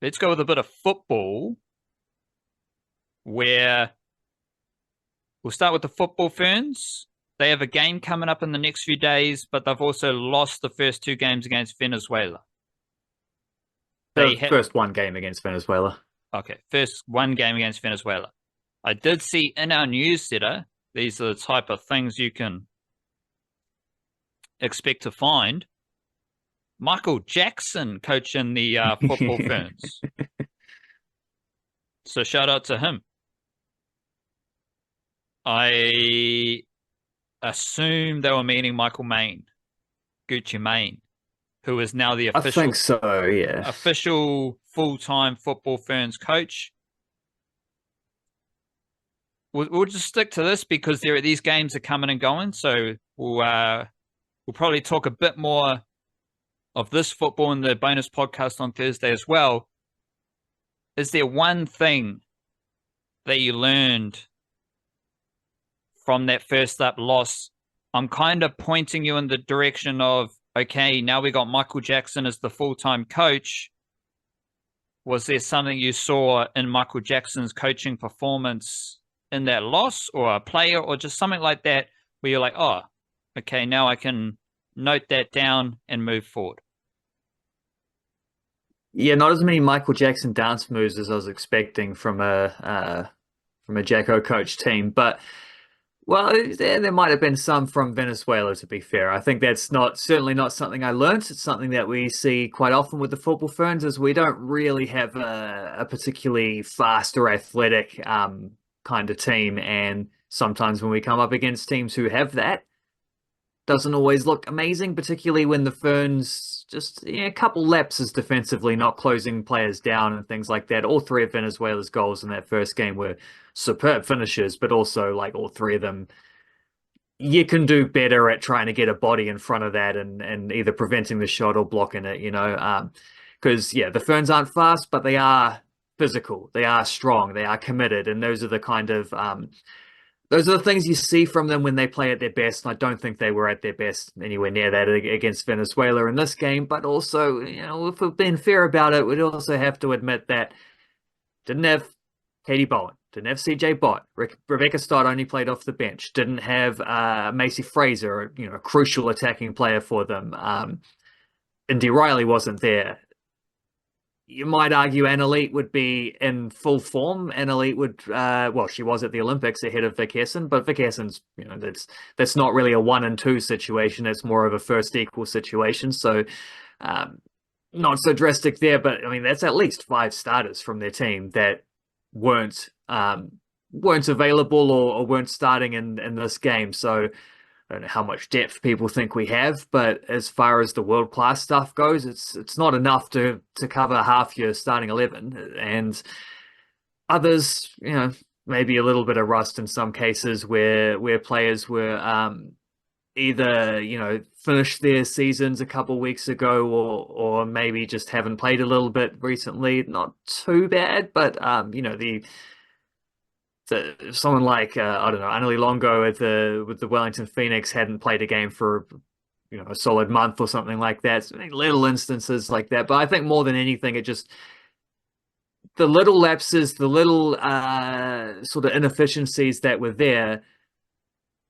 let's go with a bit of football where we'll start with the football Ferns. They have a game coming up in the next few days, but they've also lost the first two games against Venezuela. They The had first one game against Venezuela. Okay, first one game against Venezuela. I did see in our newsletter, these are the type of things you can expect to find. Michael Jackson coaching the football Ferns. So shout out to him. I assume they were meaning Michael Maine, Gucci Mane, who is now the I think official so, yeah. official full-time football Ferns coach. We'll just stick to this because these games are coming and going. So we'll probably talk a bit more of this football in the bonus podcast on Thursday as well. Is there one thing that you learned from that first up loss? I'm kind of pointing you in the direction of, okay, now we got Michael Jackson as the full-time coach. Was there something you saw in Michael Jackson's coaching performance in that loss, or a player, or just something like that where you're like, oh, okay, now I can note that down and move forward? Yeah, not as many Michael Jackson dance moves as I was expecting from a Jacko coach team, but well, there might have been some from Venezuela, to be fair. I think that's not certainly not something I learnt. It's something that we see quite often with the football ferns, is we don't really have a particularly fast or athletic kind of team, and sometimes when we come up against teams who have that, doesn't always look amazing, particularly when the Ferns just a couple lapses defensively, not closing players down and things like that. All three of Venezuela's goals in that first game were superb finishes, but also like all three of them, you can do better at trying to get a body in front of that and either preventing the shot or blocking it, because yeah, the Ferns aren't fast, but they are physical, they are strong, they are committed, and those are the things you see from them when they play at their best. And I don't think they were at their best anywhere near that against Venezuela in this game. But also, if we're being fair about it, we'd also have to admit that didn't have Katie Bowen, didn't have CJ Bott. Rebecca Stott only played off the bench. Didn't have Macy Fraser, a crucial attacking player for them. Indy Riley wasn't there. You might argue Annalete would be in full form. Annalete would, well, she was at the Olympics ahead of Vic Hessen, but Vic Hessen's, that's not really a 1 and 2 situation. It's more of a first equal situation. So, not so drastic there, but I mean, that's at least 5 starters from their team that weren't weren't available or weren't starting in this game. So I don't know how much depth people think we have, but as far as the world class stuff goes, it's not enough to cover half your starting 11. And others, maybe a little bit of rust in some cases where players were either finished their seasons a couple weeks ago or maybe just haven't played a little bit recently. Not too bad, but someone like I don't know, Annalie Longo with the Wellington Phoenix hadn't played a game for a solid month or something like that. So, little instances like that, but I think more than anything, it just the little lapses, the little sort of inefficiencies that were there,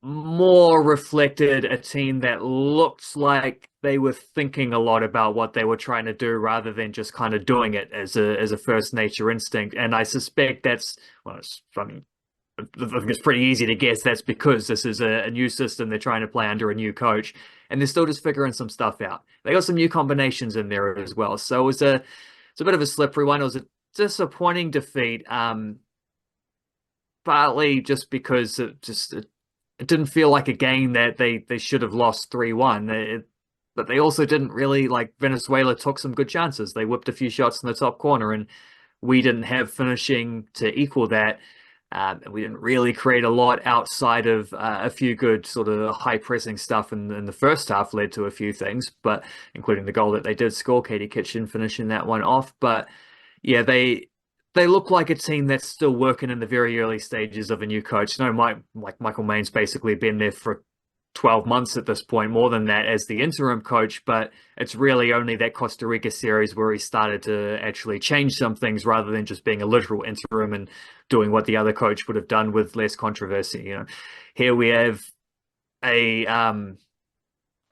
more reflected a team that looked like they were thinking a lot about what they were trying to do rather than just kind of doing it as a first nature instinct. And I suspect that's, well, I mean, I think it's pretty easy to guess that's because this is a new system they're trying to play under a new coach, and they're still just figuring some stuff out. They got some new combinations in there as well. So it's a bit of a slippery one. It was a disappointing defeat, partly just because it didn't feel like a game that they should have lost 3-1. But they also didn't really, like, Venezuela took some good chances. They whipped a few shots in the top corner, and we didn't have finishing to equal that. We didn't really create a lot outside of a few good sort of high pressing stuff in the first half led to a few things, but including the goal that they did score, Katie Kitchen finishing that one off. But yeah, they look like a team that's still working in the very early stages of a new coach. No, like Michael Main's basically been there for 12 months at this point, more than that as the interim coach, but it's really only that Costa Rica series where he started to actually change some things rather than just being a literal interim and doing what the other coach would have done with less controversy. Here we have a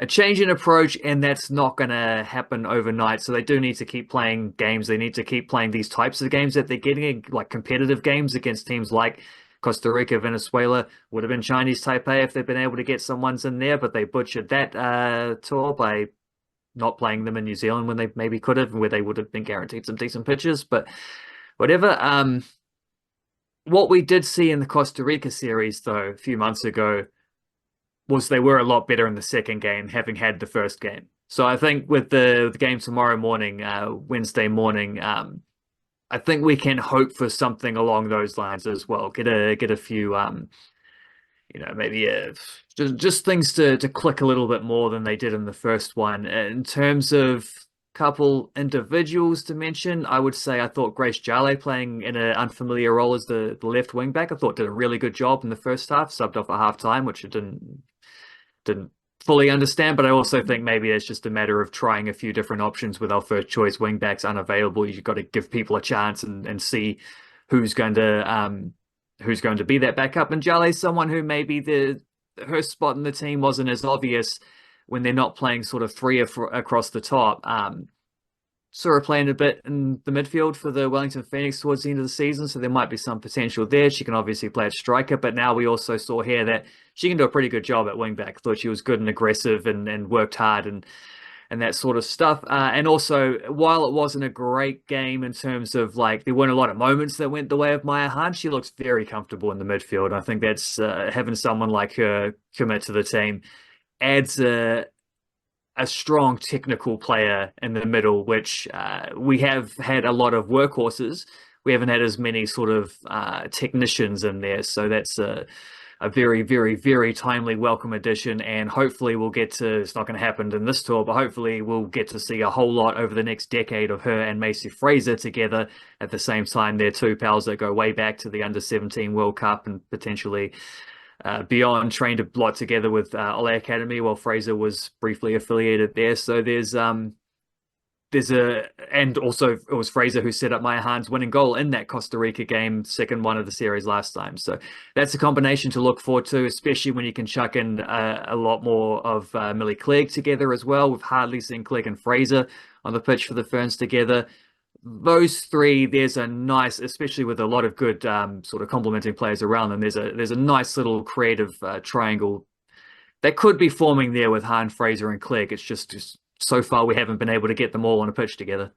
change in approach, and that's not going to happen overnight. So they do need to keep playing games. They need to keep playing these types of games that they're getting, like competitive games against teams like Costa Rica, Venezuela. Would have been Chinese Taipei if they'd been able to get someone's in there, but they butchered that tour by not playing them in New Zealand when they maybe could have, where they would have been guaranteed some decent pitches. But whatever. What we did see in the Costa Rica series, though, a few months ago, was they were a lot better in the second game, having had the first game. So I think with the game tomorrow morning, Wednesday morning, I think we can hope for something along those lines as well. Get a few, maybe just things to click a little bit more than they did in the first one. In terms of couple individuals to mention, I would say I thought Grace Jale playing in an unfamiliar role as the left wing back, I thought did a really good job in the first half, subbed off at half time, which I didn't fully understand, but I also think maybe it's just a matter of trying a few different options with our first choice wing backs unavailable. You've got to give people a chance and see who's going to be that backup. And Jale's someone who maybe her spot in the team wasn't as obvious when they're not playing sort of three across the top. Saw her playing a bit in the midfield for the Wellington Phoenix towards the end of the season, so there might be some potential there. She can obviously play at striker, but now we also saw here that she can do a pretty good job at wingback. Thought she was good and aggressive and worked hard and that sort of stuff. And also, while it wasn't a great game in terms of like there weren't a lot of moments that went the way of Maya Han, she looks very comfortable in the midfield. I think that's having someone like her commit to the team adds a strong technical player in the middle, which we have had a lot of workhorses. We haven't had as many sort of technicians in there. So that's a very, very, very timely welcome addition. And hopefully we'll get to, it's not going to happen in this tour, but hopefully we'll get to see a whole lot over the next decade of her and Macy Fraser together at the same time. They're two pals that go way back to the under-17 World Cup and potentially beyond, trained a lot together with Ole Academy while Fraser was briefly affiliated there. So and also it was Fraser who set up Maya Han's winning goal in that Costa Rica game, second one of the series last time. So that's a combination to look forward to, especially when you can chuck in a lot more of Millie Clegg together as well. We've hardly seen Clegg and Fraser on the pitch for the Ferns together. Those three, there's a nice, especially with a lot of good sort of complementing players around them, there's a nice little creative triangle that could be forming there with Han, Fraser, and Clegg. It's just so far we haven't been able to get them all on a pitch together.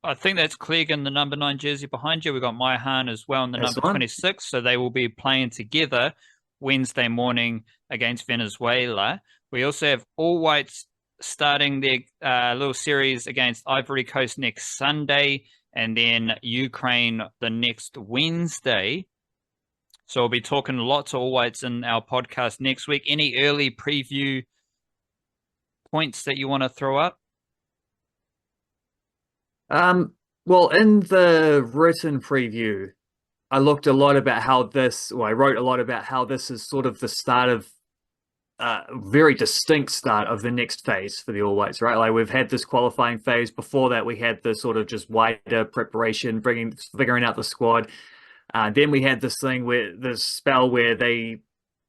I think that's Clegg in the number 9 jersey behind you. We've got Maya Han as well in the number 26, so they will be playing together Wednesday morning against Venezuela. We also have All Whites starting their little series against Ivory Coast next Sunday, and then Ukraine the next Wednesday. So we'll be talking lots of All Whites in our podcast next week. Any early preview points that you want to throw up? Well, in the written preview, I looked a lot about how I wrote a lot about how this is sort of the start of very distinct start of the next phase for the All Whites, right? Like we've had this qualifying phase. Before that, we had the sort of just wider preparation, figuring out the squad. Then we had this spell where they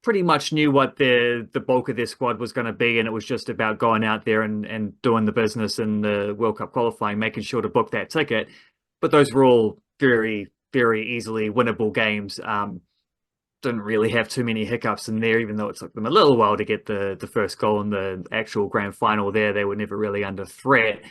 pretty much knew what the bulk of their squad was going to be, and it was just about going out there and doing the business in the World Cup qualifying, making sure to book that ticket. But those were all very, very easily winnable games. Didn't really have too many hiccups in there, even though it took them a little while to get the first goal in the actual grand final there. They were never really under threat.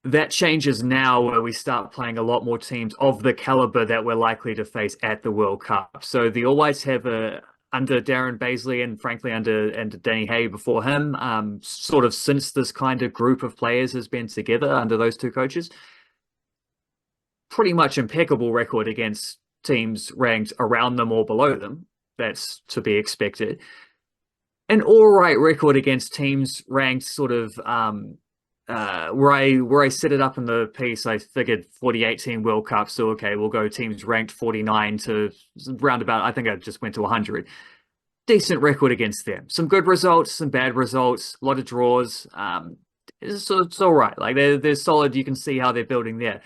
That changes now where we start playing a lot more teams of the caliber that we're likely to face at the World Cup. So the All Whites have under Darren Baisley and frankly under Danny Hay before him, sort of since this kind of group of players has been together under those two coaches, pretty much impeccable record against teams ranked around them or below them. That's to be expected. An all right record against teams ranked sort of where I set it up in the piece, I figured 40-18 World Cup. So okay, we'll go teams ranked 49 to roundabout. I think I just went to 100. decent record against them. Some good results, some bad results, a lot of draws. It's all right. Like they're solid. You can see how they're building there.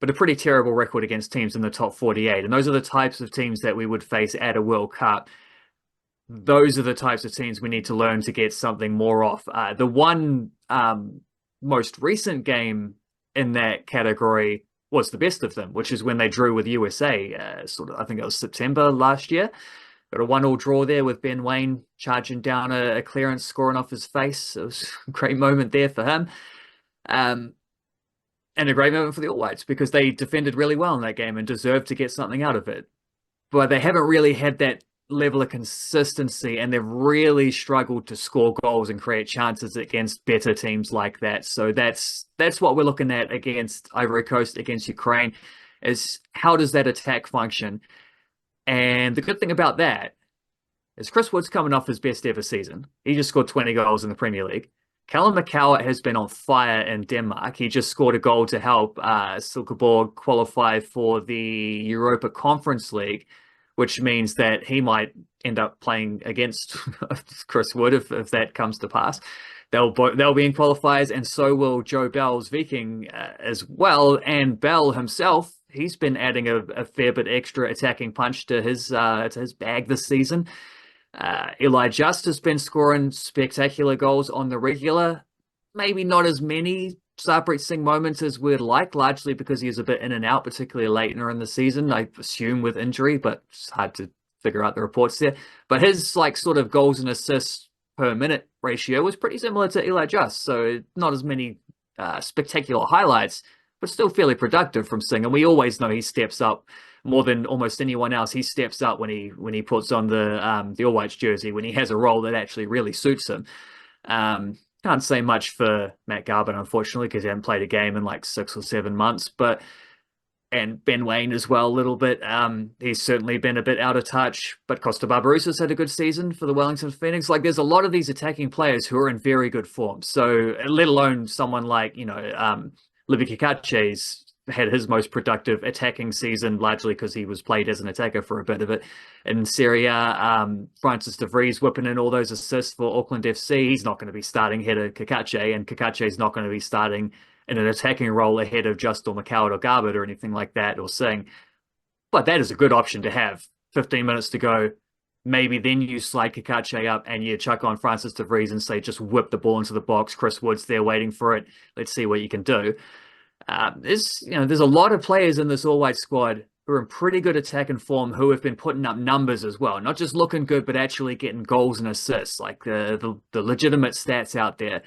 But a pretty terrible record against teams in the top 48. And those are the types of teams that we would face at a World Cup. Those are the types of teams we need to learn to get something more off. The one most recent game in that category was the best of them, which is when they drew with USA. I think it was September last year. Got a 1-1 draw there with Ben Waine charging down a clearance, scoring off his face. It was a great moment there for him. And a great moment for the All Whites because they defended really well in that game and deserved to get something out of it. But they haven't really had that level of consistency, and they've really struggled to score goals and create chances against better teams like that. So that's what we're looking at against Ivory Coast, against Ukraine, is how does that attack function? And the good thing about that is Chris Wood's coming off his best ever season. He just scored 20 goals in the Premier League. Callum McCallum has been on fire in Denmark. He just scored a goal to help Silkeborg qualify for the Europa Conference League, which means that he might end up playing against Chris Wood if that comes to pass. They'll be in qualifiers, and so will Joe Bell's Viking as well. And Bell himself, he's been adding a fair bit extra attacking punch to his bag this season. Eli Just has been scoring spectacular goals on the regular. Maybe not as many Sarpreet Singh moments as we'd like, largely because he was a bit in and out, particularly later in the season, I assume with injury, but it's hard to figure out the reports there. But his sort of goals and assists per minute ratio was pretty similar to Eli Just, so not as many spectacular highlights, but still fairly productive from Singh. And we always know he steps up more than almost anyone else. He steps up when he puts on the All Whites jersey, when he has a role that actually really suits him. Can't say much for Matt Garbutt, unfortunately, because he hasn't played a game in like 6 or 7 months. And Ben Waine as well, a little bit. He's certainly been a bit out of touch. But Costa Barbarousa's had a good season for the Wellington Phoenix. Like, there's a lot of these attacking players who are in very good form. So, let alone someone like, Livy Kikache's had his most productive attacking season, largely because he was played as an attacker for a bit of it. In Serie A, Francis de Vries whipping in all those assists for Auckland FC. He's not going to be starting ahead of Kikache, and Kikache's not going to be starting in an attacking role ahead of Just or McCall or Garbutt or anything like that, or Singh. But that is a good option to have. 15 minutes to go. Maybe then you slide Kikache up and you chuck on Francis de Vries and say, just whip the ball into the box. Chris Wood's there waiting for it. Let's see what you can do. There's a lot of players in this All White squad who are in pretty good attack and form, who have been putting up numbers as well, not just looking good, but actually getting goals and assists, like the legitimate stats out there.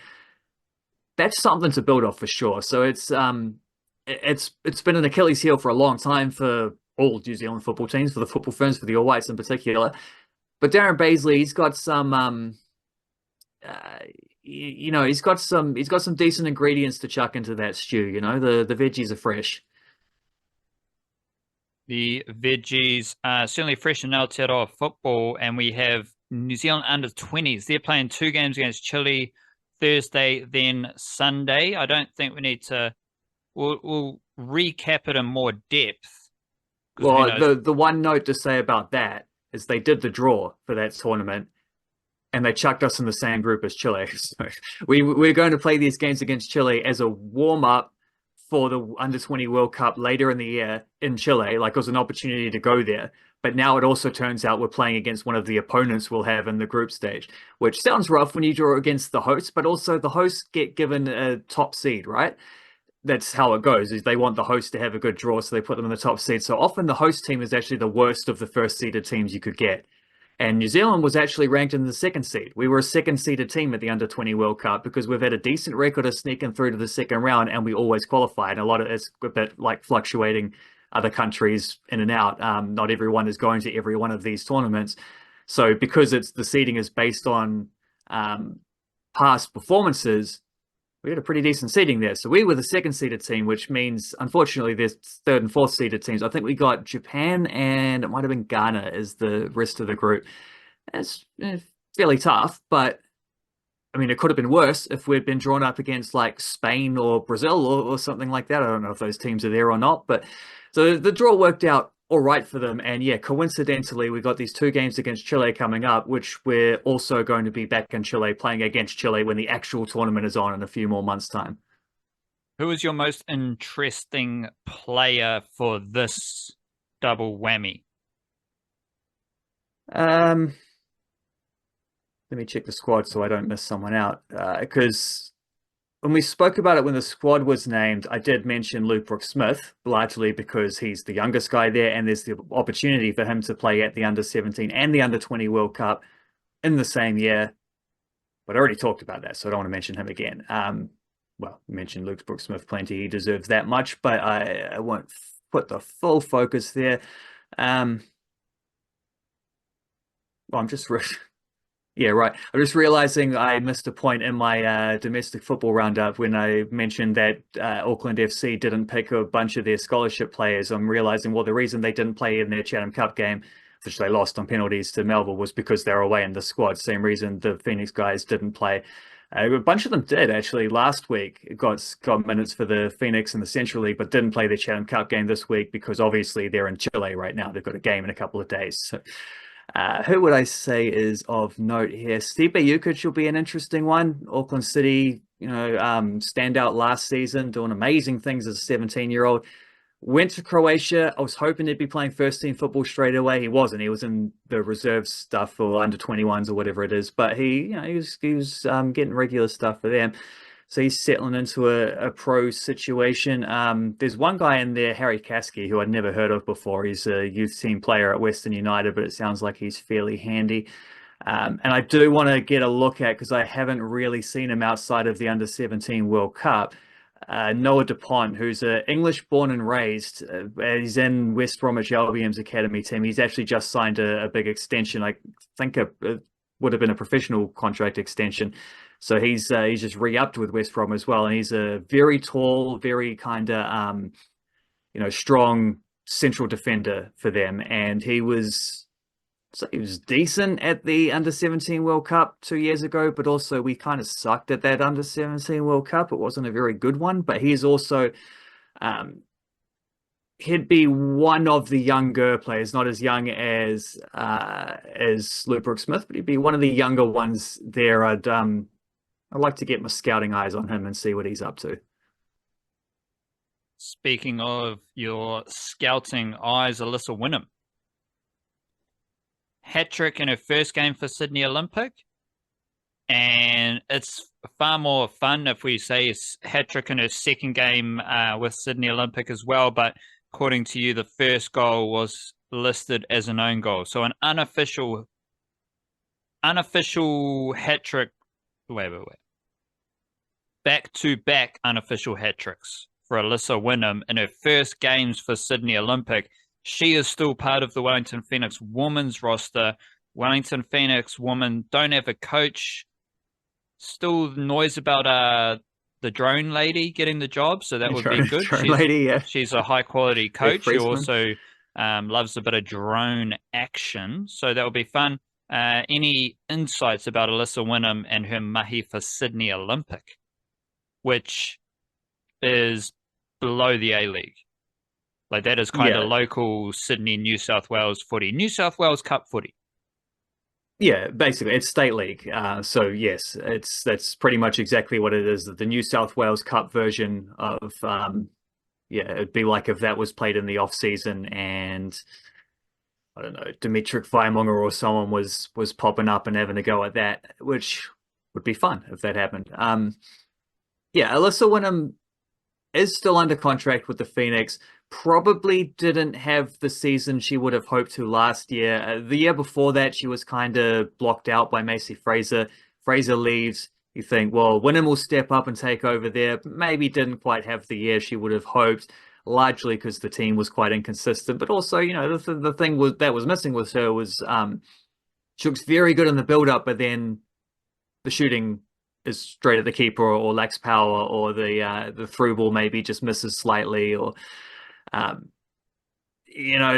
That's something to build off for sure. So it's been an Achilles heel for a long time for all New Zealand football teams, for the football Ferns, for the All Whites in particular. But Darren Baisley, he's got some he's got some decent ingredients to chuck into that stew. The veggies are fresh. The veggies are certainly fresh in Aotearoa football, and we have New Zealand under 20s. They're playing 2 games against Chile, Thursday, then Sunday. I don't think we need to. We'll recap it in more depth. Well, the one note to say about that is they did the draw for that tournament, and they chucked us in the same group as Chile. So we're going to play these games against Chile as a warm-up for the Under-20 World Cup later in the year in Chile. Like, it was an opportunity to go there. But now it also turns out we're playing against one of the opponents we'll have in the group stage, which sounds rough when you draw against the host, but also the hosts get given a top seed, right? That's how it goes, is they want the host to have a good draw, so they put them in the top seed. So often the host team is actually the worst of the first-seeded teams you could get. And New Zealand was actually ranked in the 2nd seed. We were a 2nd-seeded team at the Under-20 World Cup because we've had a decent record of sneaking through to the 2nd round, and we always qualify. And a lot of it's a bit like fluctuating other countries in and out. Not everyone is going to every one of these tournaments. So because the seeding is based on past performances, we had a pretty decent seeding there. So we were the 2nd-seeded team, which means, unfortunately, there's 3rd and 4th-seeded teams. I think we got Japan and it might have been Ghana as the rest of the group. It's fairly tough, but I mean, it could have been worse if we'd been drawn up against like Spain or Brazil or something like that. I don't know if those teams are there or not, but so the draw worked out all right for them. And yeah, coincidentally, we got these 2 games against Chile coming up, which we're also going to be back in Chile playing against Chile when the actual tournament is on in a few more months' time. Who is your most interesting player for this double whammy? Let me check the squad so I don't miss someone out. Because when we spoke about it when the squad was named, I did mention Luke Brooks-Smith, largely because he's the youngest guy there, and there's the opportunity for him to play at the under-17 and the under-20 World Cup in the same year. But I already talked about that, so I don't want to mention him again. Well, mentioned Luke Brooks-Smith plenty. He deserves that much, but I won't put the full focus there. Well, I'm just... Yeah, right. I'm just realizing I missed a point in my domestic football roundup when I mentioned that Auckland FC didn't pick a bunch of their scholarship players. I'm realizing, well, the reason they didn't play in their Chatham Cup game, which they lost on penalties to Melbourne, was because they were away in the squad. Same reason the Phoenix guys didn't play. A bunch of them did, actually, last week. Got minutes for the Phoenix in the Central League, but didn't play the Chatham Cup game this week because obviously they're in Chile right now. They've got a game in a couple of days. So, who would I say is of note here? Stipe Jukic will be an interesting one. Auckland City, standout last season, doing amazing things as a 17-year-old. Went to Croatia. I was hoping he'd be playing first team football straight away. He wasn't. He was in the reserve stuff for under 21s or whatever it is. But he was getting regular stuff for them. So he's settling into a pro situation. There's one guy in there, Harry Kasky, who I'd never heard of before. He's a youth team player at Western United, but it sounds like he's fairly handy. And I do want to get a look at, because I haven't really seen him outside of the Under-17 World Cup, Noah Dupont, who's English born and raised. He's in West Bromwich Albion's academy team. He's actually just signed a big extension. I think it would have been a professional contract extension. So he's just re-upped with West Brom as well. And he's a very tall, very kind of, strong central defender for them. And he was decent at the Under-17 World Cup 2 years ago, but also we kind of sucked at that Under-17 World Cup. It wasn't a very good one, but he's also, he'd be one of the younger players, not as young as Luke Brooks-Smith, but he'd be one of the younger ones there. I'd like to get my scouting eyes on him and see what he's up to. Speaking of your scouting eyes, Alyssa Whinham. Hat-trick in her first game for Sydney Olympic. And it's far more fun if we say it's hat-trick in her second game with Sydney Olympic as well. But according to you, the first goal was listed as an own goal. So an unofficial hat-trick. Wait. Back-to-back unofficial hat-tricks for Alyssa Whinham in her first games for Sydney Olympic. She is still part of the Wellington Phoenix women's roster. Wellington Phoenix women don't have a coach. Still noise about the drone lady getting the job, so that would be good. She's a high-quality coach. She also loves a bit of drone action, so that would be fun. Any insights about Alyssa Whinham and her mahi for Sydney Olympic, which is below the A-League? Like that is kind of local Sydney, New South Wales footy, New South Wales Cup footy. Yeah, basically it's state league. So yes, that's pretty much exactly what it is. The New South Wales Cup version of it'd be like if that was played in the off season and I don't know, Dimitri Vaimonga or someone was popping up and having a go at that, which would be fun if that happened. Alyssa Whinham is still under contract with the Phoenix. Probably didn't have the season she would have hoped to last year. The year before that, she was kind of blocked out by Macy Fraser. Fraser leaves. You think, well, Whinham will step up and take over there. Maybe didn't quite have the year she would have hoped, largely because the team was quite inconsistent. But also, the thing that was missing with her was she looks very good in the build-up, but then the shooting is straight at the keeper or lacks power, or the through ball maybe just misses slightly, or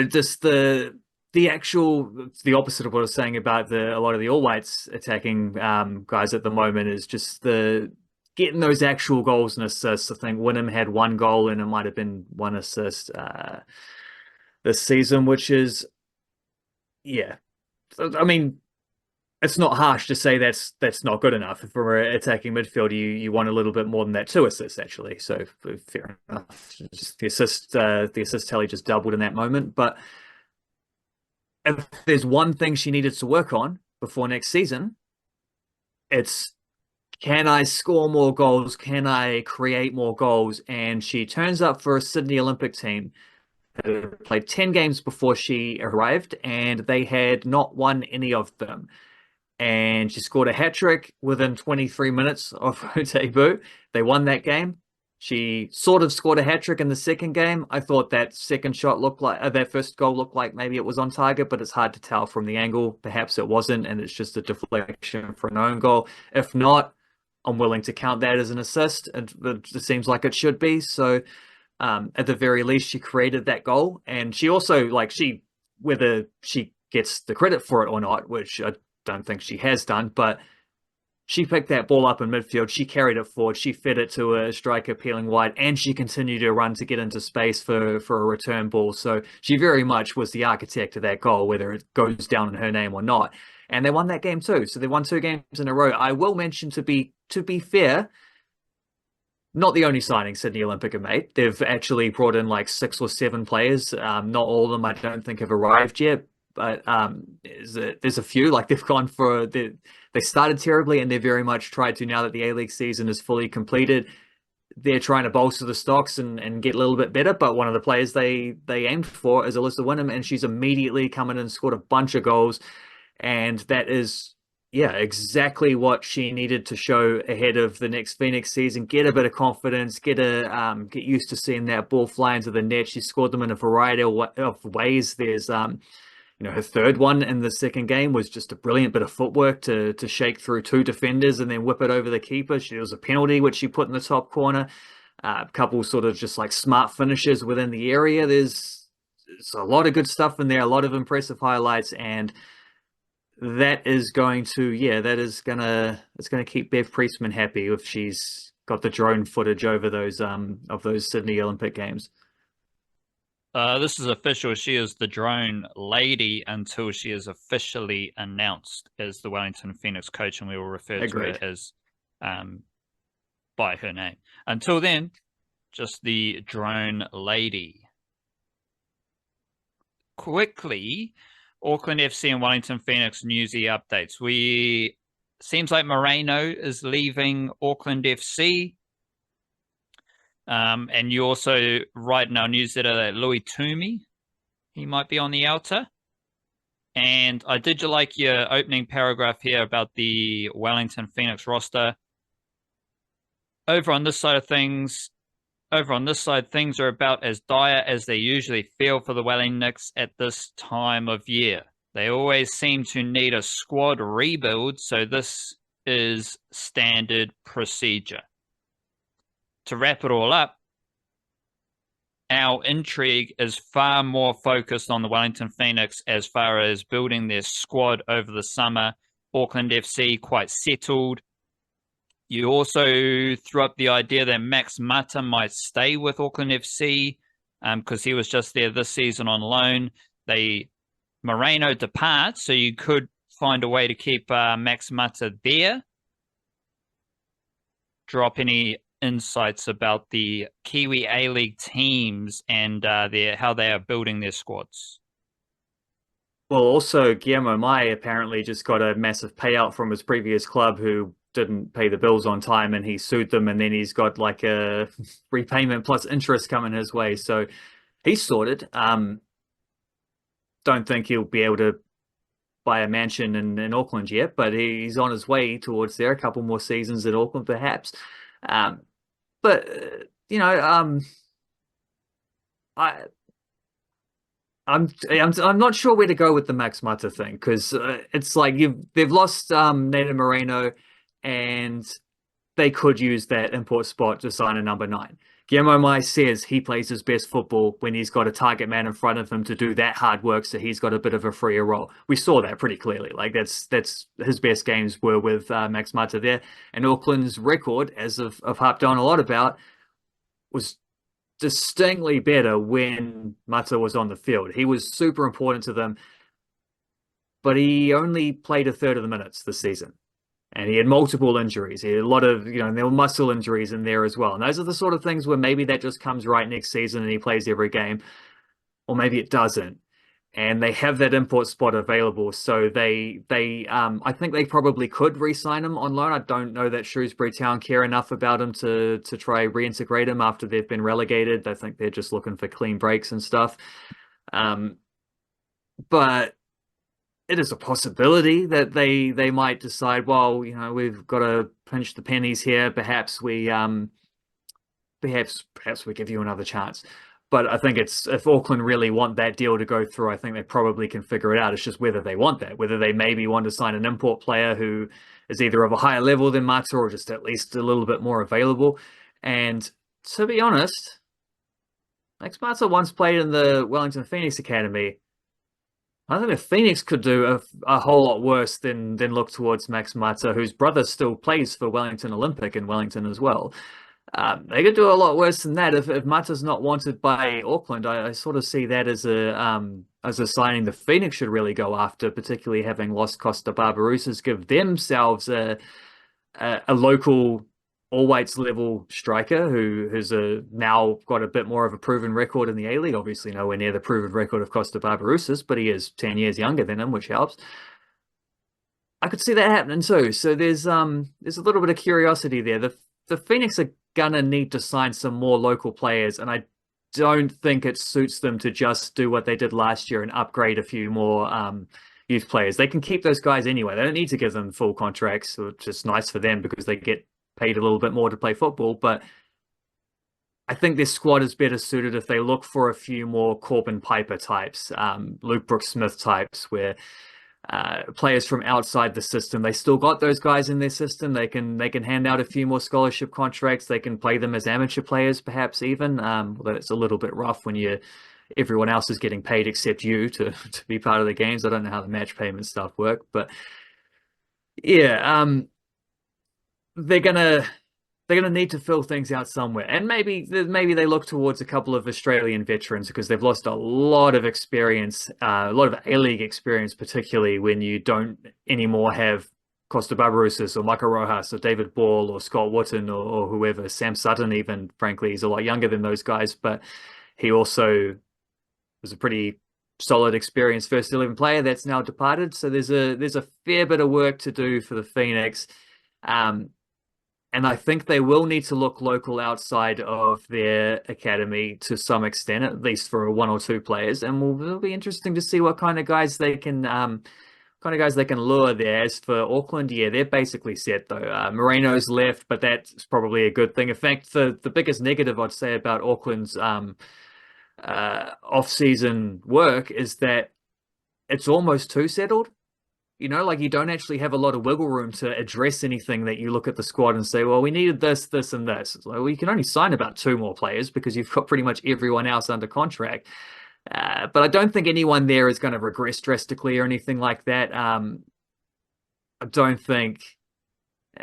just the opposite of what I was saying about a lot of the All Whites attacking guys at the moment is just getting those actual goals and assists. I think Whinham had 1 goal and it might have been 1 assist. this season, which is, yeah. I mean, it's not harsh to say that's not good enough. For an attacking midfield, you want a little bit more than that. 2 assists, actually. So fair enough. Just the assist tally just doubled in that moment. But if there's one thing she needed to work on before next season, it's, can I score more goals? Can I create more goals? And she turns up for a Sydney Olympic team who played 10 games before she arrived, and they had not won any of them. And she scored a hat-trick within 23 minutes of her debut. They won that game. She sort of scored a hat-trick in the second game. I thought that second shot looked like, that first goal looked like maybe it was on target, but it's hard to tell from the angle. Perhaps it wasn't, and it's just a deflection for an own goal. If not, I'm willing to count that as an assist. It seems like it should be. So at the very least, she created that goal. And she also, whether she gets the credit for it or not, which I don't think she has done, but she picked that ball up in midfield. She carried it forward. She fed it to a striker peeling wide, and she continued to run to get into space for a return ball. So she very much was the architect of that goal, whether it goes down in her name or not. And they won that game too. So they won 2 games in a row. I will mention, to be fair, not the only signing Sydney Olympic have made. They've actually brought in like 6 or 7 players. Not all of them, I don't think, have arrived yet. But there's a few. Like, they've gone for they started terribly, and they very much tried to, now that the A-League season is fully completed, they're trying to bolster the stocks and get a little bit better. But one of the players they aimed for is Alyssa Whinham, and she's immediately come in and scored a bunch of goals. And that is, yeah, exactly what she needed to show ahead of the next Phoenix season. Get a bit of confidence, get used to seeing that ball fly into the net. She scored them in a variety of ways. There's her third one in the second game was just a brilliant bit of footwork to shake through 2 defenders and then whip it over the keeper. There was a penalty which she put in the top corner. A couple sort of just like smart finishes within the area. There's a lot of good stuff in there, a lot of impressive highlights, and that is going to, it's gonna keep Bev Priestman happy if she's got the drone footage over those of those Sydney Olympic games. This is official. She is the drone lady until she is officially announced as the Wellington Phoenix coach, and we will refer to her as by her name. Until then, just the drone lady. Quickly, Auckland FC and Wellington Phoenix newsy updates. Seems like Moreno is leaving Auckland FC. And you also write in our newsletter that Louis Toomey, he might be on the outer. And I did like your opening paragraph here about the Wellington Phoenix roster. Over on this side, things are about as dire as they usually feel for the Wellingtons at this time of year. They always seem to need a squad rebuild, so this is standard procedure. To wrap it all up, our intrigue is far more focused on the Wellington Phoenix as far as building their squad over the summer. Auckland FC quite settled. You also threw up the idea that Max Mata might stay with Auckland FC because he was just there this season on loan. Moreno departs, so you could find a way to keep Max Mata there. Drop any insights about the Kiwi A-League teams and how they are building their squads. Well, also, Guillermo Mai apparently just got a massive payout from his previous club who didn't pay the bills on time, and he sued them, and then he's got like a repayment plus interest coming his way. So he's sorted. Don't think he'll be able to buy a mansion in Auckland yet, but he's on his way towards there. A couple more seasons at Auckland, perhaps. But I'm not sure where to go with the Max Mata thing, because it's like they've lost Nato Moreno, and they could use that import spot to sign a number 9. Guillermo Mai says he plays his best football when he's got a target man in front of him to do that hard work, so he's got a bit of a freer role. We saw that pretty clearly. Like that's his best games were with Max Mata there. And Auckland's record, as I've harped on a lot about, was distinctly better when Mata was on the field. He was super important to them, but he only played a third of the minutes this season. And he had multiple injuries. He had a lot of, and there were muscle injuries in there as well. And those are the sort of things where maybe that just comes right next season and he plays every game, or maybe it doesn't. And they have that import spot available. So I think they probably could re-sign him on loan. I don't know that Shrewsbury Town care enough about him to try reintegrate him after they've been relegated. I think they're just looking for clean breaks and stuff. But it is a possibility that they might decide, well, we've got to pinch the pennies here. Perhaps we give you another chance. But I think if Auckland really want that deal to go through, I think they probably can figure it out. It's just whether they want that, whether they maybe want to sign an import player who is either of a higher level than Mata or just at least a little bit more available. And to be honest, Max Mata once played in the Wellington Phoenix Academy. I think the Phoenix could do a whole lot worse than look towards Max Mata, whose brother still plays for Wellington Olympic in Wellington as well. They could do a lot worse than that if Mata's not wanted by Auckland. I sort of see that as a signing the Phoenix should really go after, particularly having lost Costa Barbarouses, give themselves a local All Whites level striker who's now got a bit more of a proven record in the A-League. Obviously nowhere near the proven record of Costa Barbarouses, but he is 10 years younger than him, which helps. I could see that happening too. So there's a little bit of curiosity there. The Phoenix are gonna need to sign some more local players, and I don't think it suits them to just do what they did last year and upgrade a few more youth players. They can keep those guys anyway. They don't need to give them full contracts, which is nice for them because they get paid a little bit more to play football. But I think this squad is better suited if they look for a few more Corbin Piper types, Luke Brooks-Smith types, where players from outside the system. They still got those guys in their system. They can hand out a few more scholarship contracts. They can play them as amateur players, perhaps even. Although it's a little bit rough when everyone else is getting paid except you to be part of the games. I don't know how the match payment stuff work, but yeah, they're gonna need to fill things out somewhere, and maybe they look towards a couple of Australian veterans because they've lost a lot of experience, a lot of A-League experience, particularly when you don't anymore have Costa Barbarouses or Michael Rojas or David Ball or Scott Wootton or whoever. Sam Sutton, even, frankly, he's a lot younger than those guys, but he also was a pretty solid, experienced first 11 player that's now departed. So there's a fair bit of work to do for the Phoenix. And I think they will need to look local outside of their academy to some extent, at least for one or two players. And it'll be interesting to see what kind of guys they can lure there. As for Auckland, yeah, they're basically set though. Moreno's left, but that's probably a good thing. In fact, the biggest negative I'd say about Auckland's off-season work is that it's almost too settled. Like you don't actually have a lot of wiggle room to address anything that you look at the squad and say, well, we needed this, this, and this. It's like, well, you can only sign about 2 more players because you've got pretty much everyone else under contract. But I don't think anyone there is going to regress drastically or anything like that. I don't think.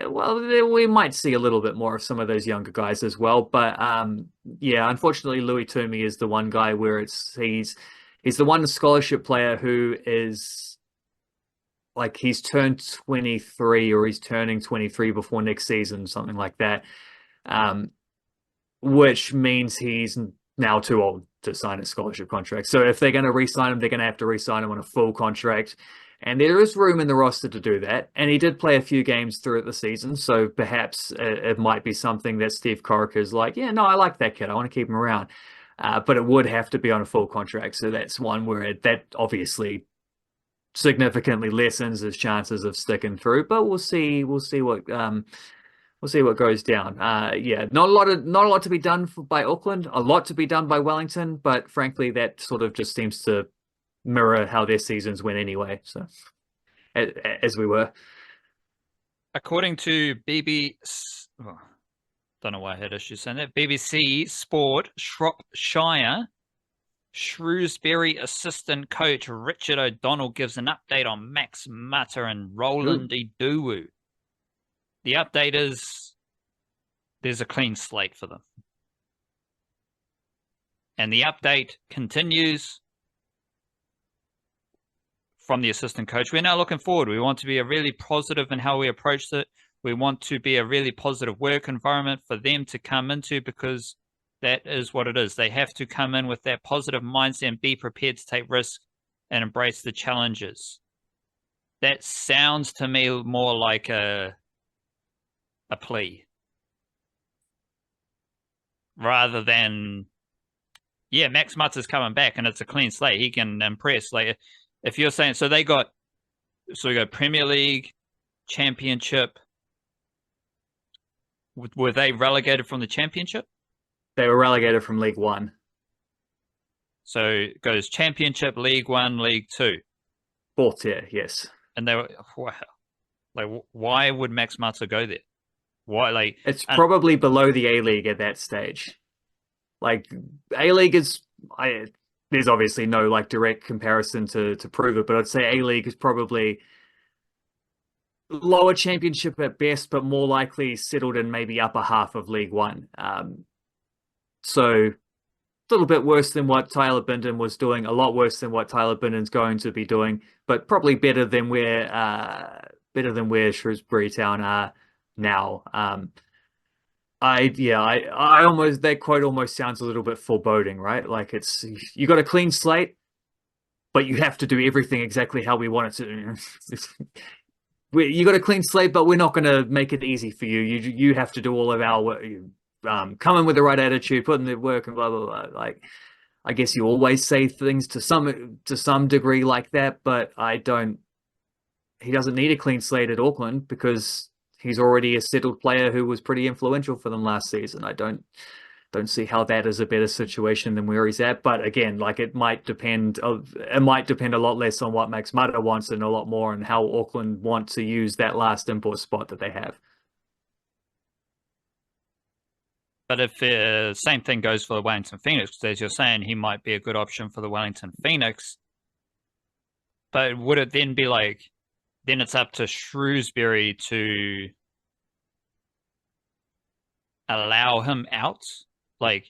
Well, we might see a little bit more of some of those younger guys as well. But yeah, unfortunately, Louis Toomey is the one guy where he's the one scholarship player who is. Like he's turned 23 or he's turning 23 before next season, something like that, which means he's now too old to sign a scholarship contract. So if they're going to re-sign him, they're going to have to re-sign him on a full contract. And there is room in the roster to do that. And he did play a few games throughout the season. So perhaps it might be something that Steve Corica is like, yeah, no, I like that kid. I want to keep him around. But it would have to be on a full contract. So that's one where that obviously significantly lessens his chances of sticking through, but we'll see what goes down. Yeah, not a lot to be done by Auckland, a lot to be done by Wellington, but frankly that sort of just seems to mirror how their seasons went anyway, so as we were. According to don't know why I had issues saying that, BBC Sport, Shropshire Shrewsbury assistant coach Richard O'Donnell gives an update on Max Mata and Roland Iduwu. The update is there's a clean slate for them. And the update continues from the assistant coach. We're now looking forward. We want to be a really positive in how we approach it. We want to be a really positive work environment for them to come into, because that is what it is. They have to come in with that positive mindset and be prepared to take risks and embrace the challenges. That sounds to me more like a plea rather than, yeah, Max Mata's coming back and it's a clean slate. He can impress. Like, if you're saying, so we got Premier League, Championship. Were they relegated from the Championship? They were relegated from League One. So it goes Championship, League One, League Two. Fourth tier, yes. And they were, wow. Like, why would Max Mata go there? Why? Like, it's probably below the A-League at that stage. Like, A-League is, there's obviously no like direct comparison to prove it, but I'd say A-League is probably lower Championship at best, but more likely settled in maybe upper half of League One. So a little bit worse than what Tyler Binden was doing, a lot worse than what Tyler Binden's going to be doing, but probably better than where Shrewsbury Town are now. I almost, that quote almost sounds a little bit foreboding, right? Like, it's, you got a clean slate, but you have to do everything exactly how we want it to. You got a clean slate, but we're not going to make it easy for you. You have to do all of our work. Come in with the right attitude, put in the work, and blah blah blah. Like, I guess you always say things to some degree like that, but he doesn't need a clean slate at Auckland because he's already a settled player who was pretty influential for them last season. I don't see how that is a better situation than where he's at. But again, like, it might depend a lot less on what Max Mata wants and a lot more on how Auckland want to use that last import spot that they have. But if same thing goes for the Wellington Phoenix, as you're saying, he might be a good option for the Wellington Phoenix. But would it then be like, then it's up to Shrewsbury to allow him out? Like,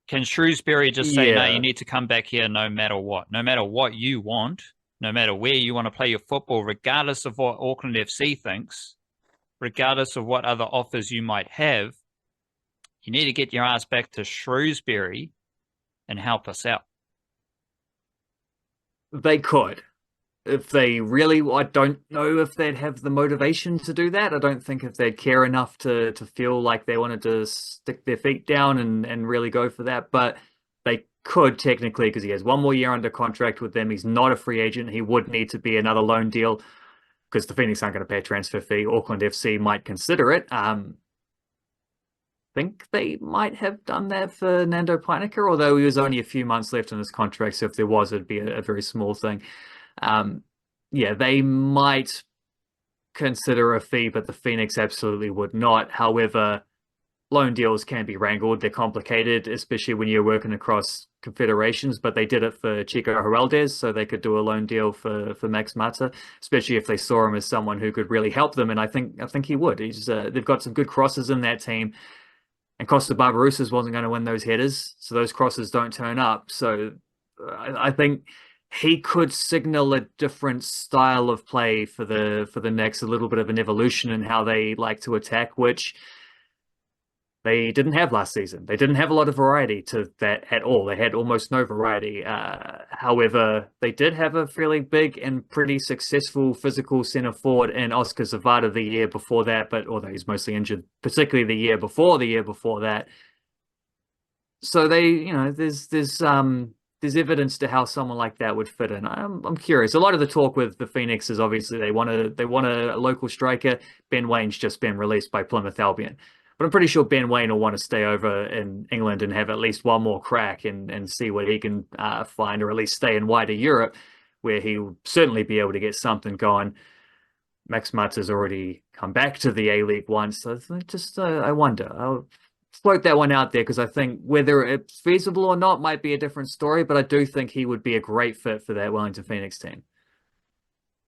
can Shrewsbury just say, no, you need to come back here no matter what you want, no matter where you want to play your football, regardless of what Auckland FC thinks, regardless of what other offers you might have, you need to get your ass back to Shrewsbury and help us out? They could. If they really, I don't know if they'd have the motivation to do that. I don't think if they'd care enough to feel like they wanted to stick their feet down and really go for that. But they could technically, because he has one more year under contract with them. He's not a free agent. He would need to be another loan deal because the Phoenix aren't going to pay a transfer fee. Auckland FC might consider it. Think they might have done that for Nando Peinecker, although he was only a few months left in his contract. So if there was, it'd be a very small thing. They might consider a fee, but the Phoenix absolutely would not. However, loan deals can be wrangled. They're complicated, especially when you're working across confederations, but they did it for Chico Heraldez, so they could do a loan deal for Max Mata, especially if they saw him as someone who could really help them. And I think he would. They've got some good crosses in that team. And Costa Barbarosas wasn't going to win those headers, so those crosses don't turn up. So I think he could signal a different style of play for the next, a little bit of an evolution in how they like to attack, which they didn't have last season. They didn't have a lot of variety to that at all. They had almost no variety. However, they did have a fairly big and pretty successful physical centre forward in Oscar Zavada the year before that, but although he's mostly injured, particularly the year before that. So there's evidence to how someone like that would fit in. I'm curious. A lot of the talk with the Phoenix is obviously they want a local striker. Ben Wayne's just been released by Plymouth Albion. But I'm pretty sure Ben Wayne will want to stay over in England and have at least one more crack and see what he can find, or at least stay in wider Europe, where he'll certainly be able to get something going. Max Mata's already come back to the A-League once, so I wonder. I'll float that one out there because I think whether it's feasible or not might be a different story, but I do think he would be a great fit for that Wellington Phoenix team.